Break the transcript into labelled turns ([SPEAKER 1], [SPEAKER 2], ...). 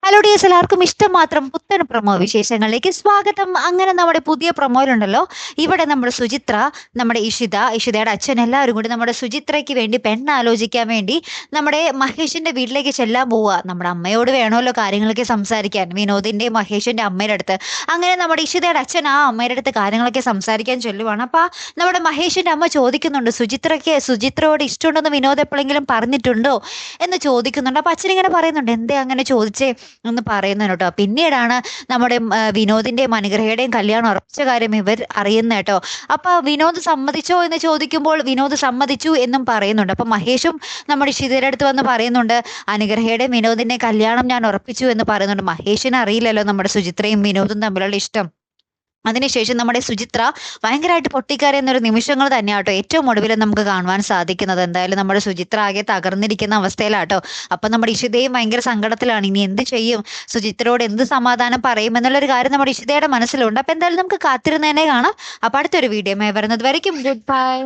[SPEAKER 1] Hello dears, എല്ലാവർക്കും ഇഷ്ടം മാത്രം പുത്തൻ പ്രൊമോ വിശേഷങ്ങളിലേക്ക് സ്വാഗതം. അങ്ങനെ നമ്മുടെ പുതിയ പ്രൊമോയിലുണ്ടല്ലോ, ഇവിടെ നമ്മുടെ സുചിത്ര, നമ്മുടെ ഇഷിതയുടെ അച്ഛൻ എല്ലാവരും കൂടി നമ്മുടെ സുചിത്രയ്ക്ക് വേണ്ടി പെണ്ണാലോചിക്കാൻ വേണ്ടി നമ്മുടെ മഹേഷിന്റെ വീട്ടിലേക്ക് ചെല്ലാൻ പോവുക. നമ്മുടെ അമ്മയോട് വേണമല്ലോ കാര്യങ്ങളൊക്കെ സംസാരിക്കാൻ, വിനോദിന്റെ മഹേഷിന്റെ അമ്മയുടെ അടുത്ത്. അങ്ങനെ നമ്മുടെ ഇഷിതയുടെ അച്ഛൻ ആ അമ്മയുടെ അടുത്ത് കാര്യങ്ങളൊക്കെ സംസാരിക്കാൻ ചൊല്ലുവാണ്. അപ്പൊ നമ്മുടെ മഹേഷിന്റെ അമ്മ ചോദിക്കുന്നുണ്ട്, സുചിത്രയോട് ഇഷ്ടമുണ്ടെന്ന് വിനോദ് എപ്പോഴെങ്കിലും പറഞ്ഞിട്ടുണ്ടോ എന്ന് ചോദിക്കുന്നുണ്ട്. അപ്പൊ അച്ഛനിങ്ങനെ പറയുന്നുണ്ട്, എന്തേ അങ്ങനെ ചോദിച്ചേ എന്ന് പറയുന്നത് കേട്ടോ. പിന്നീടാണ് നമ്മുടെ വിനോദിന്റെയും അനുഗ്രഹയുടെയും കല്യാണം ഉറപ്പിച്ച കാര്യം ഇവർ അറിയുന്ന കേട്ടോ. അപ്പൊ വിനോദ് സമ്മതിച്ചോ എന്ന് ചോദിക്കുമ്പോൾ വിനോദ് സമ്മതിച്ചു എന്നും പറയുന്നുണ്ട്. അപ്പൊ മഹേഷും നമ്മുടെ ഇഷിതയുടെ അടുത്ത് വന്ന് പറയുന്നുണ്ട്, അനുഗ്രഹയുടെയും വിനോദിന്റെയും കല്യാണം ഞാൻ ഉറപ്പിച്ചു എന്ന് പറയുന്നുണ്ട്. മഹേഷിന് അറിയില്ലല്ലോ നമ്മുടെ സുചിത്രയും വിനോദും തമ്മിലുള്ള ഇഷ്ടം. അതിനുശേഷം നമ്മുടെ സുചിത്ര ഭയങ്കരമായിട്ട് പൊട്ടിക്കരയുന്നൊരു നിമിഷങ്ങൾ തന്നെയാട്ടോ ഏറ്റവും ഒടുവിൽ നമുക്ക് കാണുവാൻ സാധിക്കുന്നത്. എന്തായാലും നമ്മുടെ സുചിത്ര ആകെ തകർന്നിരിക്കുന്ന അവസ്ഥയിലാട്ടോ. അപ്പൊ നമ്മുടെ ഇഷിതയും ഭയങ്കര സങ്കടത്തിലാണ്. ഇനി എന്ത് ചെയ്യും, സുചിത്രയോട് എന്ത് സമാധാനം പറയും എന്നുള്ളൊരു കാര്യം നമ്മുടെ ഇഷിതയുടെ മനസ്സിലുണ്ട്. അപ്പൊ എന്തായാലും നമുക്ക് കാത്തിരുന്നതന്നെ കാണാം. അപ്പൊ അടുത്തൊരു വീഡിയോ വരുന്നത് വരയ്ക്കും ഗുഡ് ബൈ.